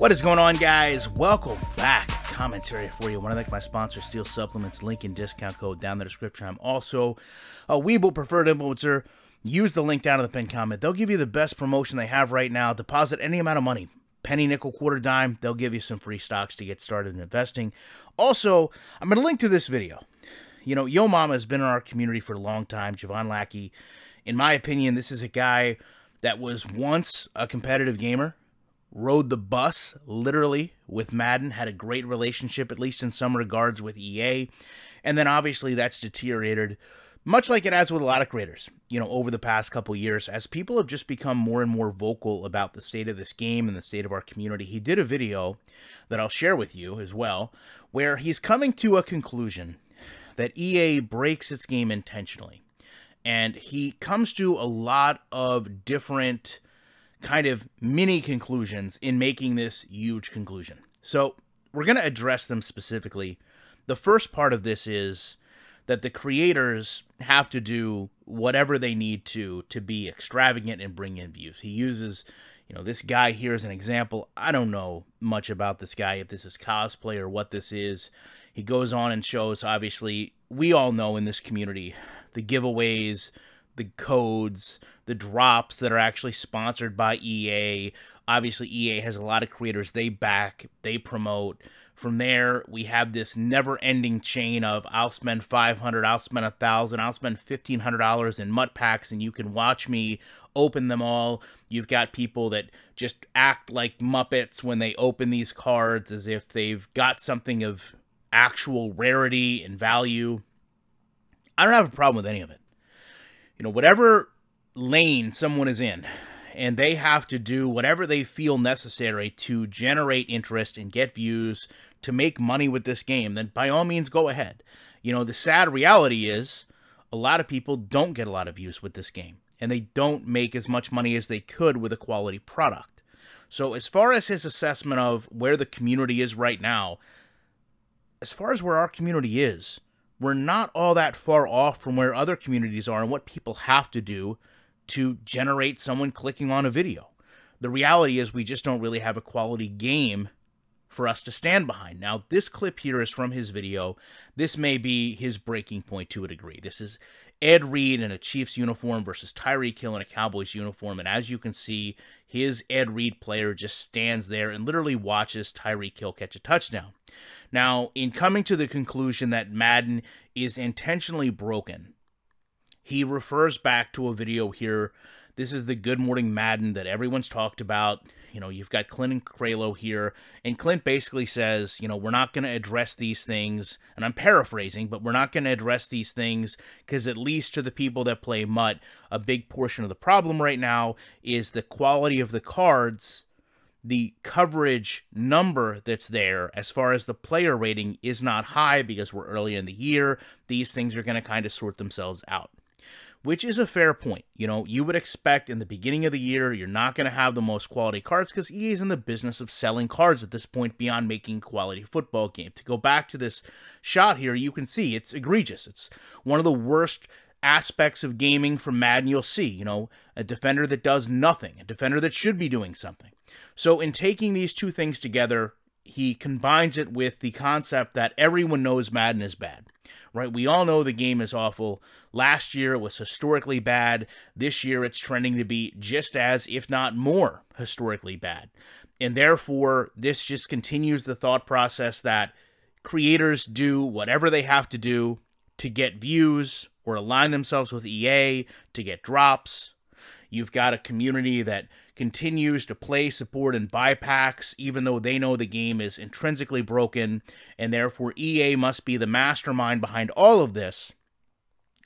What is going on, guys? Welcome back. Commentary for you. I want to thank my sponsor, Steel Supplements. Link and discount code down in the description. I'm also a Weeble preferred influencer. Use the link down in the pinned comment. They'll give you the best promotion they have right now. Deposit any amount of money. Penny, nickel, quarter, dime. They'll give you some free stocks to get started in investing. Also, I'm going to link to this video. You know, Yo Mama has been in our community for a long time. Javon Lackey. In my opinion, this is a guy that was once a competitive gamer. Rode the bus, literally, with Madden, had a great relationship, at least in some regards, with EA, and then obviously that's deteriorated, much like it has with a lot of creators, you know, over the past couple years, as people have just become more and more vocal about the state of this game and the state of our community. He did a video that I'll share with you as well, where he's coming to a conclusion that EA breaks its game intentionally, and he comes to a lot of different kind of mini conclusions in making this huge conclusion. So we're going to address them specifically. The first part of this is that the creators have to do whatever they need to be extravagant and bring in views. He uses, you know, this guy here as an example. I don't know much about this guy, if this is cosplay or what this is. He goes on and shows, obviously, we all know in this community, the giveaways, the codes, the drops that are actually sponsored by EA. Obviously, EA has a lot of creators they back, they promote. From there, we have this never-ending chain of I'll spend $500, I'll spend $1,000, I'll spend $1,500 in MUT packs, and you can watch me open them all. You've got people that just act like Muppets when they open these cards as if they've got something of actual rarity and value. I don't have a problem with any of it. You know, whatever lane someone is in, and they have to do whatever they feel necessary to generate interest and get views to make money with this game, then by all means go ahead. You know, the sad reality is a lot of people don't get a lot of views with this game, and they don't make as much money as they could with a quality product. So as far as his assessment of where the community is right now, as far as where our community is, we're not all that far off from where other communities are and what people have to do to generate someone clicking on a video. The reality is we just don't really have a quality game for us to stand behind. Now, this clip here is from his video. This may be his breaking point to a degree. This is Ed Reed in a Chiefs uniform versus Tyreek Hill in a Cowboys uniform. And as you can see, his Ed Reed player just stands there and literally watches Tyreek Hill catch a touchdown. Now, in coming to the conclusion that Madden is intentionally broken, he refers back to a video here. This is the Good Morning Madden that everyone's talked about. You know, you've got Clint and Cralo here, and Clint basically says, you know, we're not going to address these things, and I'm paraphrasing, but we're not going to address these things because at least to the people that play MUT, a big portion of the problem right now is the quality of the cards. The coverage number that's there as far as the player rating is not high because we're early in the year. These things are going to kind of sort themselves out, which is a fair point. You know, you would expect in the beginning of the year, you're not going to have the most quality cards because EA is in the business of selling cards at this point beyond making quality football game. To go back to this shot here, you can see it's egregious. It's one of the worst aspects of gaming from Madden you'll see. You know, a defender that does nothing, a defender that should be doing something. So in taking these two things together, he combines it with the concept that everyone knows Madden is bad, right? We all know the game is awful. Last year it was historically bad. This year it's trending to be just as, if not more, historically bad. And therefore, this just continues the thought process that creators do whatever they have to do to get views or align themselves with EA to get drops. You've got a community that continues to play, support, and buy packs, even though they know the game is intrinsically broken, and therefore EA must be the mastermind behind all of this,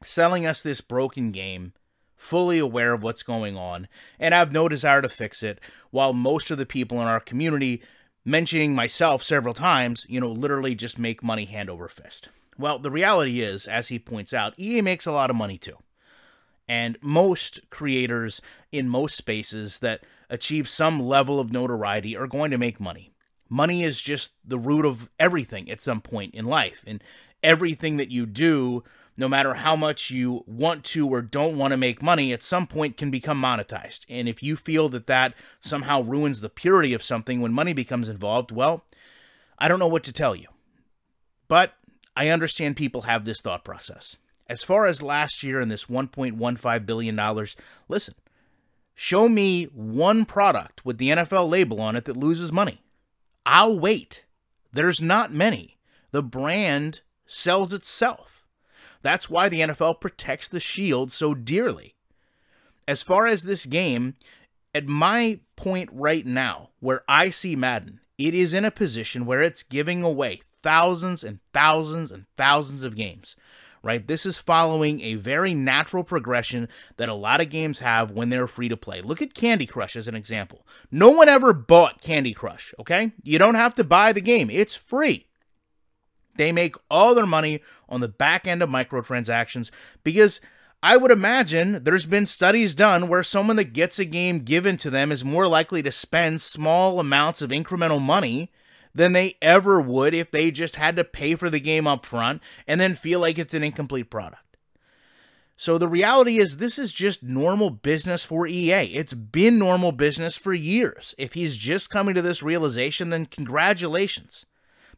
selling us this broken game, fully aware of what's going on, and have no desire to fix it, while most of the people in our community, mentioning myself several times, you know, literally just make money hand over fist. Well, the reality is, as he points out, EA makes a lot of money too. And most creators in most spaces that achieve some level of notoriety are going to make money. Money is just the root of everything at some point in life. And everything that you do no matter how much you want to or don't want to make money, at some point can become monetized. And if you feel that that somehow ruins the purity of something when money becomes involved, well, I don't know what to tell you. But I understand people have this thought process. As far as last year and this $1.15 billion, listen, show me one product with the NFL label on it that loses money. I'll wait. There's not many. The brand sells itself. That's why the NFL protects the shield so dearly. As far as this game, at my point right now, where I see Madden, it is in a position where it's giving away thousands and thousands and thousands of games, right? This is following a very natural progression that a lot of games have when they're free to play. Look at Candy Crush as an example. No one ever bought Candy Crush, okay? You don't have to buy the game. It's free. They make all their money on the back end of microtransactions because I would imagine there's been studies done where someone that gets a game given to them is more likely to spend small amounts of incremental money than they ever would if they just had to pay for the game up front and then feel like it's an incomplete product. So the reality is this is just normal business for EA. It's been normal business for years. If he's just coming to this realization, then congratulations.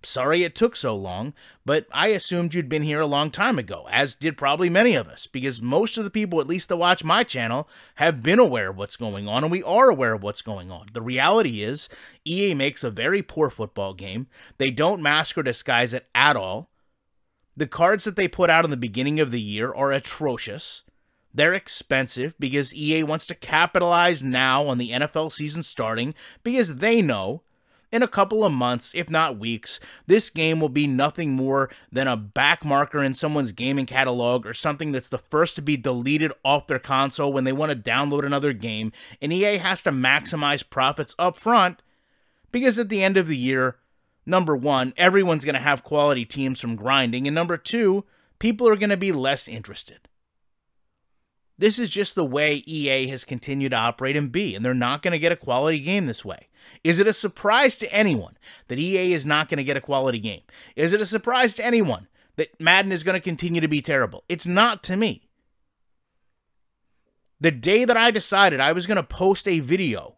Sorry it took so long, but I assumed you'd been here a long time ago, as did probably many of us, because most of the people, at least that watch my channel, have been aware of what's going on, and we are aware of what's going on. The reality is, EA makes a very poor football game. They don't mask or disguise it at all. The cards that they put out in the beginning of the year are atrocious. They're expensive because EA wants to capitalize now on the NFL season starting because they know in a couple of months, if not weeks, this game will be nothing more than a back marker in someone's gaming catalog or something that's the first to be deleted off their console when they want to download another game, and EA has to maximize profits up front because at the end of the year, number one, everyone's going to have quality teams from grinding, and number two, people are going to be less interested. This is just the way EA has continued to operate and be, and they're not going to get a quality game this way. Is it a surprise to anyone that EA is not going to get a quality game? Is it a surprise to anyone that Madden is going to continue to be terrible? It's not to me. The day that I decided I was going to post a video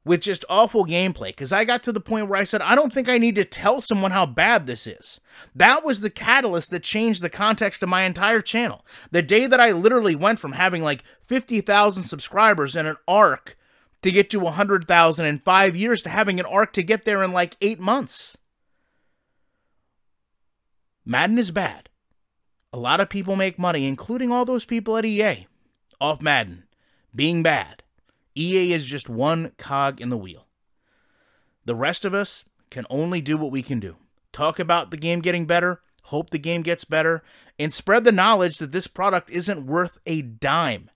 with just awful gameplay, because I got to the point where I said, I don't think I need to tell someone how bad this is. That was the catalyst that changed the context of my entire channel. The day that I literally went from having like 50,000 subscribers and an arc to get to 100,000 in 5 years to having an arc to get there in like 8 months. Madden is bad. A lot of people make money, including all those people at EA, off Madden being bad. EA is just one cog in the wheel. The rest of us can only do what we can do. Talk about the game getting better, hope the game gets better, and spread the knowledge that this product isn't worth a dime.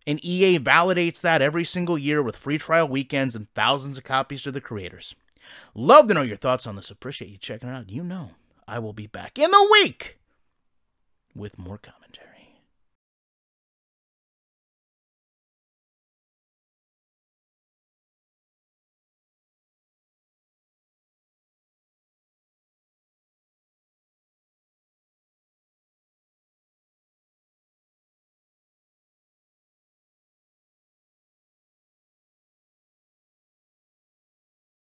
And EA validates that every single year with free trial weekends and thousands of copies to the creators. Love to know your thoughts on this. Appreciate you checking it out. You know I will be back in the week with more comments.